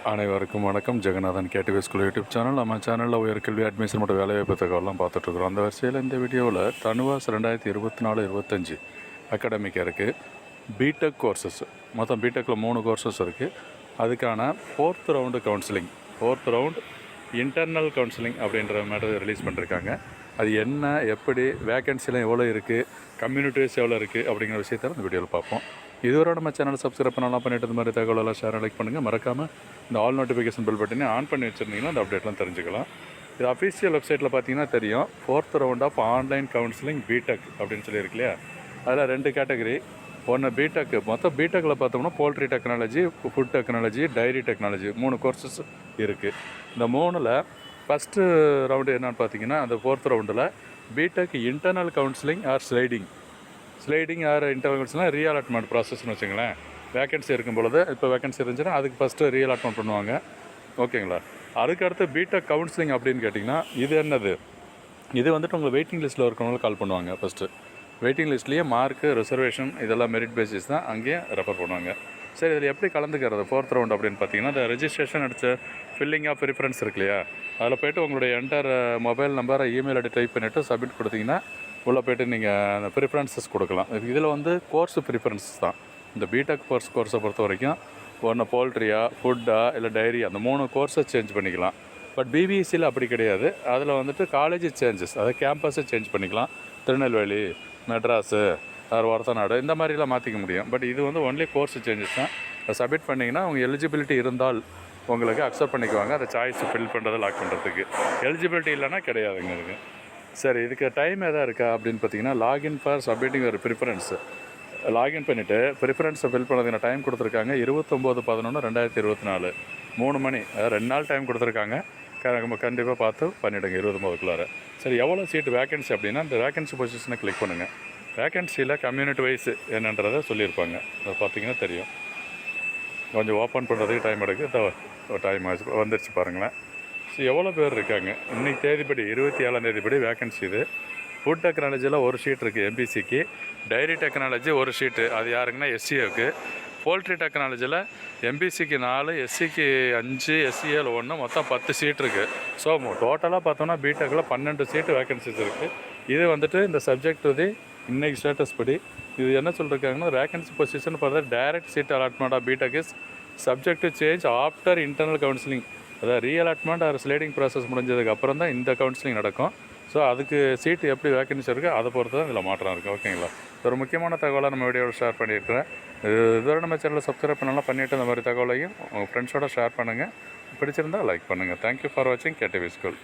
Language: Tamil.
அனைவருக்கும் வணக்கம். Jaganathan KTV School YouTube channel. நம்ம சேனலில் உயர்கல்வி அட்மிஷன் மற்றும் வேலைவாய்ப்பு தகவலாம் பார்த்துட்ருக்குறோம். அந்த வரிசையில் இந்த வீடியோவில் தனுவாஸ் 2024-25 அகாடமிக் இருக்குது. BTech கோர்சஸ் மொத்தம் BTechல 3 கோர்சஸ் இருக்குது. அதுக்கான 4th round counselling, 4th round internal counselling அப்படின்ற மாதிரி ரிலீஸ் பண்ணியிருக்காங்க. அது என்ன, எப்படி, வேக்கன்சிலாம் எவ்வளோ இருக்குது, கம்யூனிட்டிஸ் எவ்வளோ இருக்குது அப்படிங்கிற விஷயத்தை இந்த வீடியோவில் பார்ப்போம். இதுவரை நம்ம சேனல் சப்ஸ்கிரைப் பண்ணலாம், பண்ணிட்டு இந்த மாதிரி தகவலெல்லாம் ஷேர் லைக் பண்ணுங்கள். மறக்காமல் இந்த ஆல் நோட்டிஃபிகேஷன் பெல் பட்டனே ஆன் பண்ணி வச்சுருந்தீங்கன்னா அந்த அப்டேட்லாம் தெரிஞ்சுக்கலாம். இது அஃபீஷியல் வெப்சைட்டில் பார்த்தீங்கன்னா தெரியும். 4th round of online counselling BTech அப்படின்னு சொல்லியிருக்கு இல்லையா. அதில் 2 கேட்டகரி. ஒன்று BTech, மொத்தம் BTechல பார்த்தோம்னா poultry technology, food technology, dairy technology 3 courses இருக்குது. இந்த 3ல் ஃபஸ்ட்டு ரவுண்டு என்னென்னு பார்த்தீங்கன்னா, அந்த 4th ரவுண்டில் BTech internal counselling or sliding or internal counselling reallotment ப்ராசஸ்னு வச்சுங்களேன். வேக்கன்சி இருக்கும் பொழுது, இப்போ வேக்கன்சி இருந்துச்சுன்னா அதுக்கு ஃபஸ்ட்டு ரீஅலாட்மெண்ட் பண்ணுவாங்க, ஓகேங்களா. அதுக்கடுத்து BTech கவுன்சிலிங் அப்படின்னு கேட்டிங்கன்னா, இது என்னது, இது வந்துட்டு உங்கள் வெயிட்டிங் லிஸ்ட்டில் இருக்கிறவங்களுக்கு கால் பண்ணுவாங்க. ஃபஸ்ட்டு வெயிட்டிங் லிஸ்ட்லேயே மார்க்கு, ரிசர்வேஷன் இதெல்லாம் மெரிட் பேசிஸ் தான் அங்கேயே ரெஃபர் பண்ணுவாங்க. சரி, இதில் எப்படி கலந்துக்கிறது 4th ரவுண்ட் அப்படின்னு பார்த்தீங்கன்னா, இந்த ரெஜிஸ்ட்ரேஷன் அடித்த ஃபில்லிங் ஆஃப் ப்ரிஃபரன்ஸ் இருக்கு இல்லையா, அதில் போய்ட்டு உங்களுடைய என்டர் மொபைல் நம்பரை இமெயில் ஐடி டைப் பண்ணிவிட்டு சப்மிட் கொடுத்தீங்கன்னா உள்ளே போய்ட்டு நீங்கள் அந்த ப்ரிஃபரன்சஸ் கொடுக்கலாம். இதில் வந்து கோர்ஸ் ப்ரிஃபரன்ஸ் தான். இந்த BTech கோர்ஸை பொறுத்த வரைக்கும் ஒன்று போல்ட்ரியா, ஃபுட்டா, இல்லை டைரி, அந்த 3 கோர்ஸை சேஞ்ச் பண்ணிக்கலாம். பட் BBECயில் அப்படி கிடையாது. அதில் வந்துட்டு காலேஜ் சேஞ்சஸ், அதாவது கேம்பஸை சேஞ்ச் பண்ணிக்கலாம். திருநெல்வேலி, மெட்ராஸு, ஒரத்தநாடு இந்த மாதிரிலாம் மாற்றிக்க முடியும். பட் இது வந்து ஒன்லி கோர்ஸ் சேஞ்சஸ் தான். அதை சப்மிட் பண்ணிங்கன்னா அவங்க எலிஜிபிலிட்டி இருந்தால் உங்களுக்கு அக்செப்ட் பண்ணிக்குவாங்க. அதை சாய்ஸ் ஃபில் பண்ணுறது, லாக் பண்ணுறதுக்கு. எலிஜிபிலிட்டி இல்லைன்னா கிடையாதுங்க இதுக்கு. சரி, இதுக்கு டைம் எதாவது இருக்கா அப்படின்னு பார்த்தீங்கன்னா, லாகின் ஃபார் சப்மிட்டிங் ஒரு ப்ரிஃபரன்ஸு லாகின் பண்ணிவிட்டு ப்ரிஃபரன்ஸை ஃபில் பண்ணதுக்கு டைம் கொடுத்துருக்காங்க 29/11/2024 3 மணி. அதாவது 2 நாள் டைம் கொடுத்துருக்காங்க. கண்டிப்பாக பார்த்து பண்ணிவிடுங்க 29க்குள்ளார. சரி, எவ்வளோ சீட்டு வேக்கன்சி அப்படின்னா, இந்த வேக்கன்சி பொசிஷனை கிளிக் பண்ணுங்கள். வேக்கன்சியில் கம்யூனிட்டி வைஸ் என்னன்றதை சொல்லியிருப்பாங்க. அதை பார்த்தீங்கன்னா தெரியும். கொஞ்சம் ஓப்பன் பண்ணுறதுக்கு டைம் எடுக்குது. டைம் ஆச்சு, வந்துருச்சு பாருங்களேன். ஸோ எவ்வளோ பேர் இருக்காங்க இன்றைக்கி தேதிப்படி 27ஆம் தேதிப்படி வேக்கன்சி இது. ஃபுட் டெக்னாலஜியில் 1 ஷீட் இருக்குது MPCக்கு. டைரி டெக்னாலஜி 1 ஷீட்டு, அது யாருங்கன்னா SCAவுக்கு. போல்ட்ரி டெக்னாலஜியில் MPCக்கு 4, SCக்கு 5, SCAவில் 1, மொத்தம் 10 ஷீட் இருக்குது. ஸோ டோட்டலாக பார்த்தோம்னா BTechல 12 சீட்டு வேக்கன்சிஸ் இருக்குது. இது வந்துட்டு இந்த சப்ஜெக்ட் வந்து இன்றைக்கி ஸ்டேட்டஸ் படி இது என்ன சொல்லியிருக்காங்கன்னா, vacancy position for the direct seat allotment of BTech is subject to change after internal counselling. அதாவது ரீஅலாட்மெண்ட் ஆர் ஸ்லைடிங் ப்ராசஸ் முடிஞ்சதுக்கு அப்புறம் தான் இந்த கவுன்சிலிங் நடக்கும். ஸோ அதுக்கு சீட்டு எப்படி வேக்கன்சி இருக்குது அதை பொறுத்து தான் இதில் மாற்றம் இருக்குது, ஓகேங்களா. ஒரு முக்கியமான தகவலாக நம்ம வீடியோவில் ஷேர் பண்ணியிருக்கிறேன். இதுவரை நம்ம சேனலில் சப்ஸ்கிரைப் பண்ணலாம், பண்ணிவிட்டு இந்த மாதிரி தகவலையும் உங்கள் ஃப்ரெண்ட்ஸோட ஷேர் பண்ணுங்கள். பிடிச்சிருந்தால் லைக் பண்ணுங்கள். தேங்க்யூ ஃபார் வாட்சிங் KTV School.